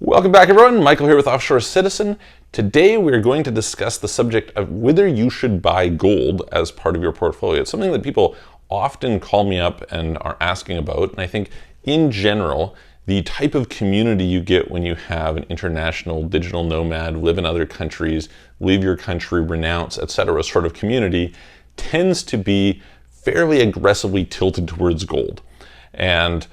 Welcome back, everyone. Michael here with Offshore Citizen. Today we're going to discuss the subject of whether you should buy gold as part of your portfolio. It's something that people often call me up and are asking about, and I think in general, the type of community you get when you have an international digital nomad, live in other countries, leave your country, renounce, etc. sort of community tends to be fairly aggressively tilted towards gold. And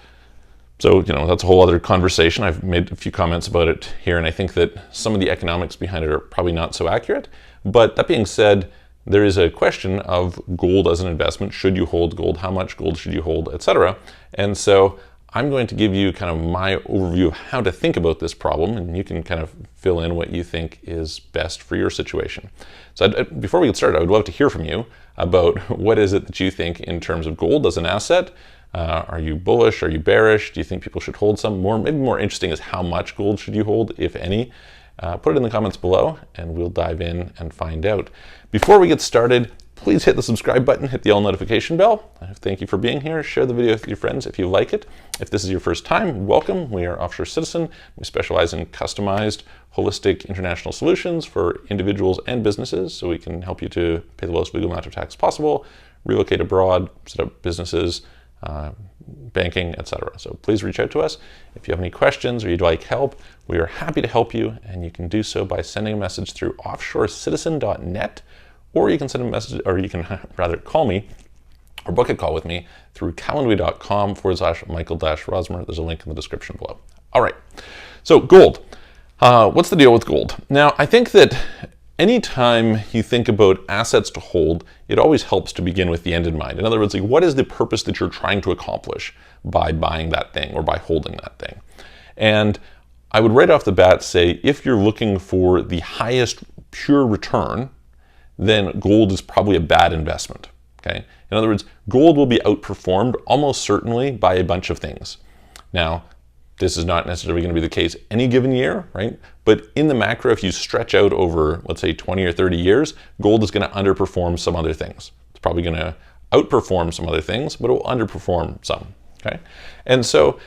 so, that's a whole other conversation. I've made a few comments about it here, and I think that some of the economics behind it are probably not so accurate. But that being said, there is a question of gold as an investment. Should you hold gold? How much gold should you hold, etc.? And so I'm going to give you kind of my overview of how to think about this problem, and you can kind of fill in what you think is best for your situation. So before we get started, I would love to hear from you about what is it that you think in terms of gold as an asset. Are you bullish? Are you bearish? Do you think people should hold some? Maybe more interesting is how much gold should you hold, if any? Put it in the comments below and we'll dive in and find out. Before we get started, please hit the subscribe button, hit the all notification bell. Thank you for being here. Share the video with your friends if you like it. If this is your first time, welcome. We are Offshore Citizen. We specialize in customized, holistic international solutions for individuals and businesses, so we can help you to pay the lowest legal amount of tax possible, relocate abroad, set up businesses, banking, etc. So please reach out to us. If you have any questions or you'd like help, we are happy to help you, and you can do so by sending a message through offshorecitizen.net, or you can send a message, or you can rather call me or book a call with me through calendly.com/Michael-Rosmer. There's a link in the description below. All right, so gold. What's the deal with gold? Now, I think that anytime you think about assets to hold, it always helps to begin with the end in mind. In other words, like, what is the purpose that you're trying to accomplish by buying that thing or by holding that thing? And I would right off the bat say, if you're looking for the highest pure return, then gold is probably a bad investment, okay? In other words, gold will be outperformed almost certainly by a bunch of things. Now, this is not necessarily going to be the case any given year, right? But in the macro, if you stretch out over, let's say, 20 or 30 years, gold is going to underperform some other things. It's probably going to outperform some other things, but it will underperform some, okay? And so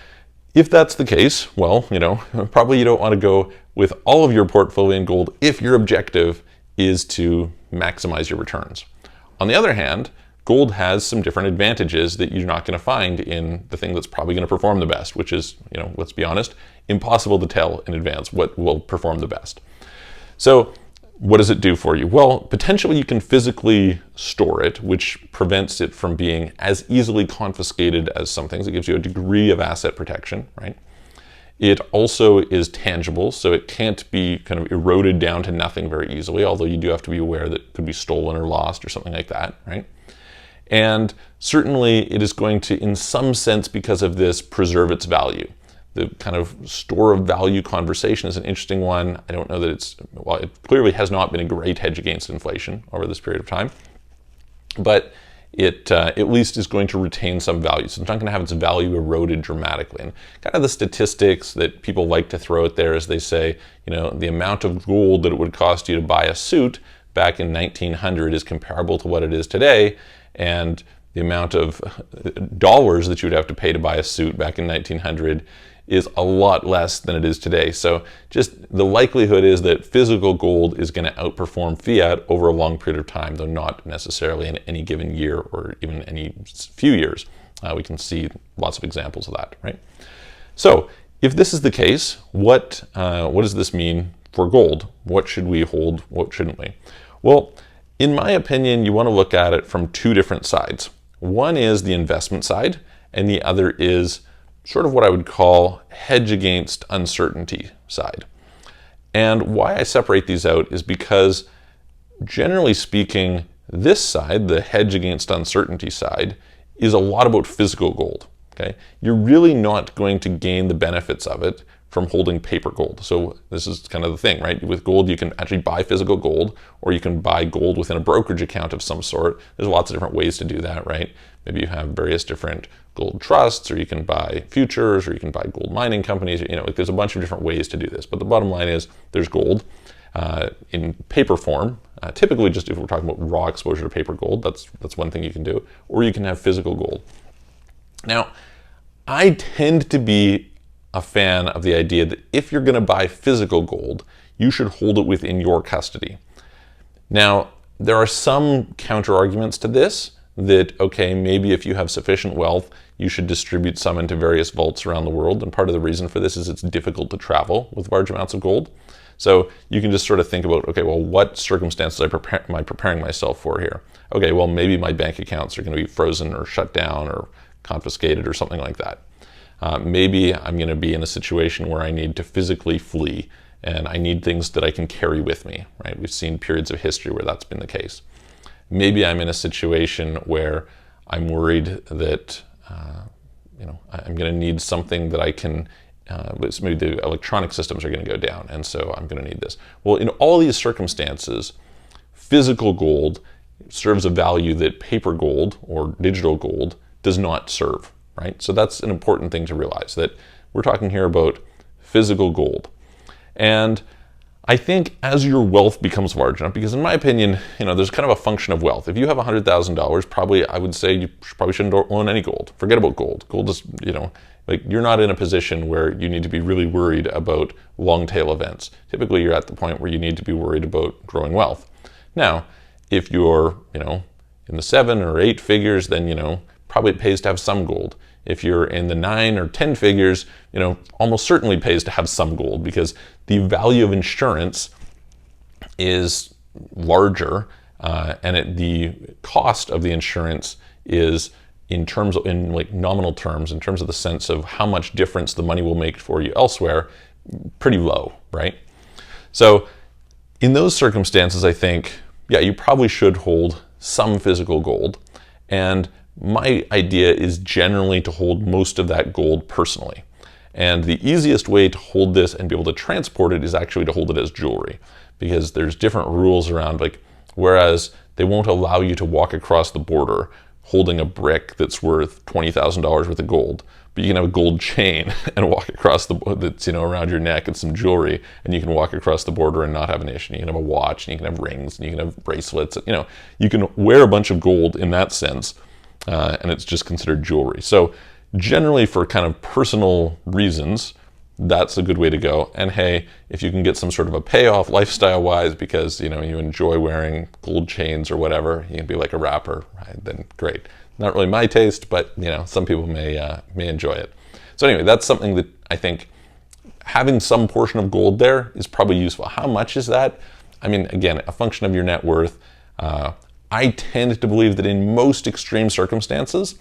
if that's the case, well, probably you don't want to go with all of your portfolio in gold if your objective is to maximize your returns. On the other hand, gold has some different advantages that you're not going to find in the thing that's probably going to perform the best, which is, let's be honest, impossible to tell in advance what will perform the best. So what does it do for you? Well, potentially you can physically store it, which prevents it from being as easily confiscated as some things. It gives you a degree of asset protection, right? It also is tangible, so it can't be kind of eroded down to nothing very easily, although you do have to be aware that it could be stolen or lost or something like that, right? And certainly it is going to, in some sense, because of this, preserve its value. The kind of store of value conversation is an interesting one. I don't know that it clearly has not been a great hedge against inflation over this period of time, but it at least is going to retain some value. So it's not going to have its value eroded dramatically. And kind of the statistics that people like to throw out there is they say, the amount of gold that it would cost you to buy a suit back in 1900 is comparable to what it is today, and the amount of dollars that you would have to pay to buy a suit back in 1900 is a lot less than it is today. So just the likelihood is that physical gold is going to outperform fiat over a long period of time, though not necessarily in any given year or even any few years. We can see lots of examples of that, right? So if this is the case, what does this mean for gold? What should we hold? What shouldn't we? Well, in my opinion, you want to look at it from two different sides. One is the investment side, and the other is sort of what I would call hedge against uncertainty side. And why I separate these out is because, generally speaking, this side, the hedge against uncertainty side, is a lot about physical gold, okay? You're really not going to gain the benefits of it from holding paper gold. So this is kind of the thing, right? With gold, you can actually buy physical gold, or you can buy gold within a brokerage account of some sort. There's lots of different ways to do that, right? Maybe you have various different gold trusts, or you can buy futures, or you can buy gold mining companies. There's a bunch of different ways to do this. But the bottom line is there's gold in paper form. Typically, just if we're talking about raw exposure to paper gold, that's one thing you can do. Or you can have physical gold. Now, I tend to be a fan of the idea that if you're going to buy physical gold, you should hold it within your custody. Now, there are some counter arguments to this that, okay, maybe if you have sufficient wealth, you should distribute some into various vaults around the world. And part of the reason for this is it's difficult to travel with large amounts of gold. So you can just sort of think about, okay, well, what circumstances am I preparing myself for here? Okay, well, maybe my bank accounts are going to be frozen or shut down or confiscated or something like that. Maybe I'm going to be in a situation where I need to physically flee and I need things that I can carry with me, right? We've seen periods of history where that's been the case. Maybe I'm in a situation where I'm worried that I'm going to need something that I can, maybe the electronic systems are going to go down, and so I'm going to need this. Well, in all these circumstances, physical gold serves a value that paper gold or digital gold does not serve, right? So that's an important thing to realize, that we're talking here about physical gold. And I think as your wealth becomes large enough, because in my opinion, there's kind of a function of wealth. If you have $100,000, probably I would say you probably shouldn't own any gold. Forget about gold. Gold is, like you're not in a position where you need to be really worried about long tail events. Typically, you're at the point where you need to be worried about growing wealth. Now, if you're, in the 7 or 8 figures, then, probably it pays to have some gold. If you're in the 9 or 10 figures, almost certainly pays to have some gold, because the value of insurance is larger, and the cost of the insurance is in like nominal terms, in terms of the sense of how much difference the money will make for you elsewhere, pretty low, right? So in those circumstances, I think, yeah, you probably should hold some physical gold. And my idea is generally to hold most of that gold personally. And the easiest way to hold this and be able to transport it is actually to hold it as jewelry, because there's different rules around, like, whereas they won't allow you to walk across the border holding a brick that's worth $20,000 worth of gold, but you can have a gold chain and walk across that's around your neck and some jewelry, and you can walk across the border and not have an issue. You can have a watch, and you can have rings, and you can have bracelets. You can wear a bunch of gold in that sense. And it's just considered jewelry. So generally, for kind of personal reasons, that's a good way to go. And hey, if you can get some sort of a payoff lifestyle-wise because you enjoy wearing gold chains or whatever, you can be like a rapper, right? Then great. Not really my taste, but some people may enjoy it. So anyway, that's something that I think having some portion of gold there is probably useful. How much is that? I mean, again, a function of your net worth. I tend to believe that in most extreme circumstances,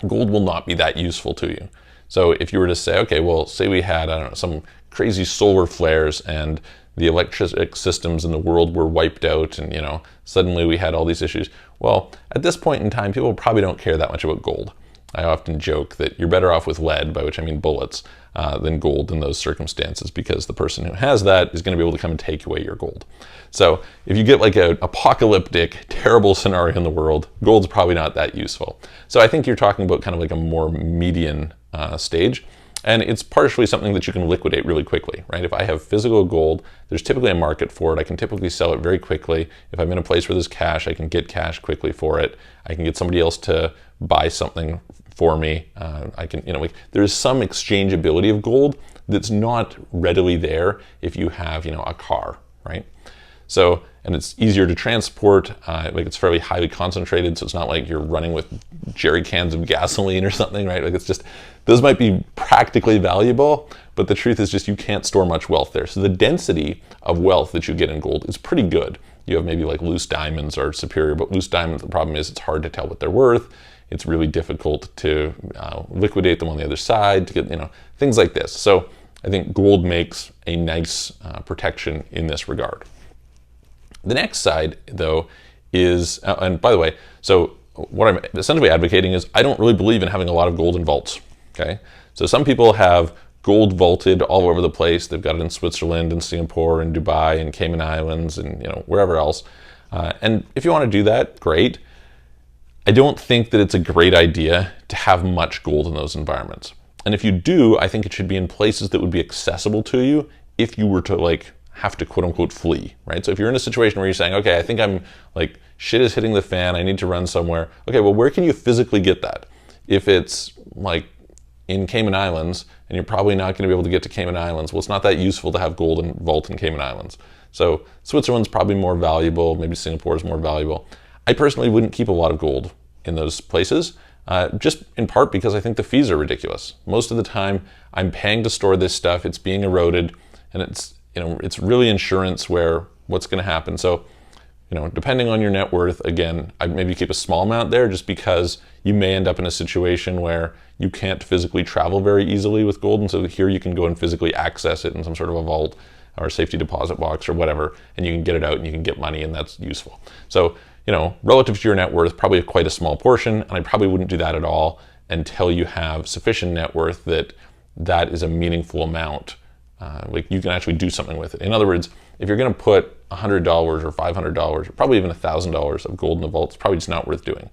gold will not be that useful to you. So if you were to say, okay, well, say we had, I don't know, some crazy solar flares and the electric systems in the world were wiped out and, suddenly we had all these issues. Well, at this point in time, people probably don't care that much about gold. I often joke that you're better off with lead, by which I mean bullets, than gold in those circumstances, because the person who has that is going to be able to come and take away your gold. So if you get like an apocalyptic, terrible scenario in the world, gold's probably not that useful. So I think you're talking about kind of like a more median stage. And it's partially something that you can liquidate really quickly, right? If I have physical gold, there's typically a market for it. I can typically sell it very quickly. If I'm in a place where there's cash, I can get cash quickly for it. I can get somebody else to buy something for me. I can, there's some exchangeability of gold that's not readily there if you have, a car, right? So, and it's easier to transport, it's fairly highly concentrated, so it's not like you're running with jerry cans of gasoline or something, right? It's just, those might be practically valuable, but the truth is just you can't store much wealth there. So the density of wealth that you get in gold is pretty good. You have maybe like loose diamonds are superior, but loose diamonds, the problem is it's hard to tell what they're worth. It's really difficult to liquidate them on the other side, to get, things like this. So I think gold makes a nice protection in this regard. The next side, though, is, and by the way, so what I'm essentially advocating is I don't really believe in having a lot of gold in vaults, okay? So some people have gold vaulted all over the place. They've got it in Switzerland and Singapore and Dubai and Cayman Islands and, wherever else. And if you want to do that, great. I don't think that it's a great idea to have much gold in those environments. And if you do, I think it should be in places that would be accessible to you if you were to have to quote unquote flee, right? So if you're in a situation where you're saying, okay, I think I'm shit is hitting the fan, I need to run somewhere. Okay, well, where can you physically get that? If it's in Cayman Islands, and you're probably not going to be able to get to Cayman Islands. Well, it's not that useful to have gold and vault in Cayman Islands. So Switzerland's probably more valuable. Maybe Singapore is more valuable. I personally wouldn't keep a lot of gold in those places, just in part because I think the fees are ridiculous. Most of the time, I'm paying to store this stuff. It's being eroded, and it's really insurance where what's going to happen. So, depending on your net worth, again, I'd maybe keep a small amount there just because you may end up in a situation where you can't physically travel very easily with gold. And so here you can go and physically access it in some sort of a vault or a safety deposit box or whatever, and you can get it out and you can get money, and that's useful. So, relative to your net worth, probably quite a small portion, and I probably wouldn't do that at all until you have sufficient net worth that is a meaningful amount. Like you can actually do something with it. In other words, if you're going to put $100 or $500 or probably even $1,000 of gold in the vault, it's probably just not worth doing.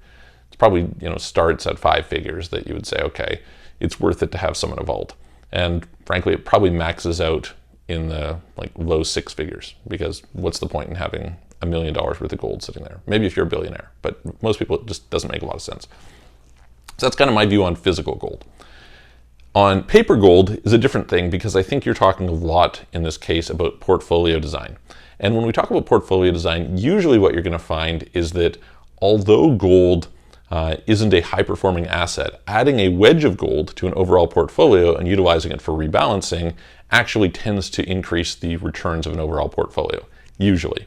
It's probably, starts at 5 figures that you would say, okay, it's worth it to have some in a vault. And frankly, it probably maxes out in the low 6 figures, because what's the point in having $1 million worth of gold sitting there? Maybe if you're a billionaire, but most people, it just doesn't make a lot of sense. So that's kind of my view on physical gold. On paper gold is a different thing, because I think you're talking a lot in this case about portfolio design. And when we talk about portfolio design, usually what you're going to find is that although gold isn't a high-performing asset, adding a wedge of gold to an overall portfolio and utilizing it for rebalancing actually tends to increase the returns of an overall portfolio, usually.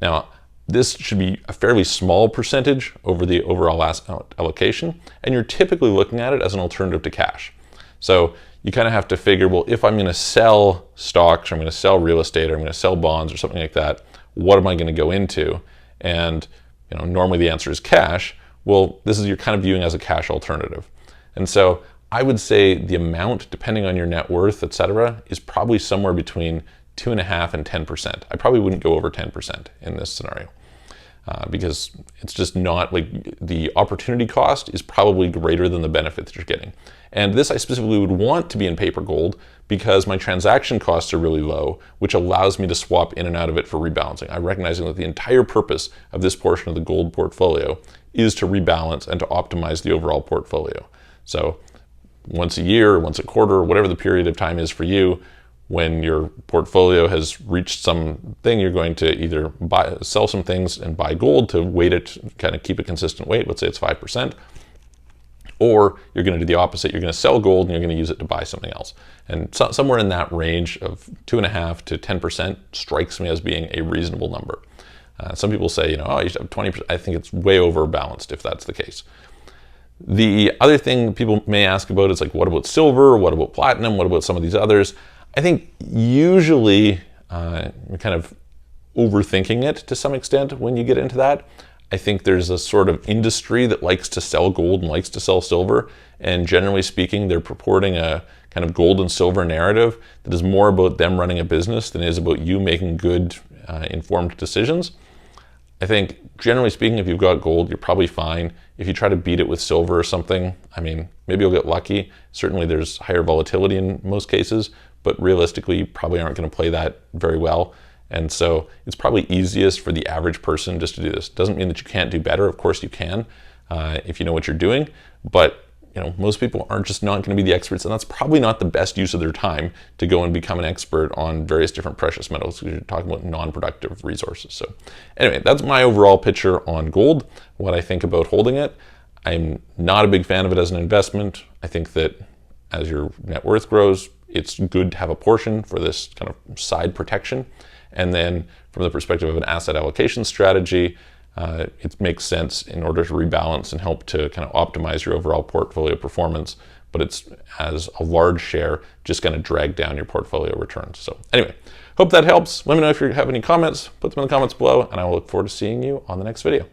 Now, this should be a fairly small percentage over the overall asset allocation, and you're typically looking at it as an alternative to cash. So you kind of have to figure, well, if I'm going to sell stocks, or I'm going to sell real estate, or I'm going to sell bonds or something like that, what am I going to go into? And normally the answer is cash. Well, this is you're kind of viewing as a cash alternative. And so I would say the amount, depending on your net worth, et cetera, is probably somewhere between 2.5% and 10%. I probably wouldn't go over 10% in this scenario. Because it's just not the opportunity cost is probably greater than the benefit that you're getting. And this I specifically would want to be in paper gold because my transaction costs are really low, which allows me to swap in and out of it for rebalancing. I'm recognizing that the entire purpose of this portion of the gold portfolio is to rebalance and to optimize the overall portfolio. So once a year, once a quarter, whatever the period of time is for you, when your portfolio has reached something, you're going to either sell some things and buy gold to weight it, kind of keep a consistent weight. Let's say it's 5%. Or you're going to do the opposite. You're going to sell gold and you're going to use it to buy something else. And somewhere in that range of 2.5% to 10% strikes me as being a reasonable number. Some people say, you should have 20%. I think it's way over balanced if that's the case. The other thing people may ask about is what about silver? What about platinum? What about some of these others? I think usually you're kind of overthinking it to some extent when you get into that. I think there's a sort of industry that likes to sell gold and likes to sell silver. And generally speaking, they're purporting a kind of gold and silver narrative that is more about them running a business than it is about you making good, informed decisions. I think generally speaking, if you've got gold, you're probably fine. If you try to beat it with silver or something, maybe you'll get lucky. Certainly there's higher volatility in most cases, but realistically, you probably aren't going to play that very well. And so it's probably easiest for the average person just to do this. Doesn't mean that you can't do better. Of course you can, if you know what you're doing. But most people aren't just not going to be the experts, and that's probably not the best use of their time to go and become an expert on various different precious metals, because you're talking about non-productive resources. So anyway, that's my overall picture on gold, what I think about holding it. I'm not a big fan of it as an investment. I think that as your net worth grows, it's good to have a portion for this kind of side protection. And then from the perspective of an asset allocation strategy, it makes sense in order to rebalance and help to kind of optimize your overall portfolio performance, but it's as a large share just going to drag down your portfolio returns. So anyway, hope that helps. Let me know if you have any comments, put them in the comments below, and I will look forward to seeing you on the next video.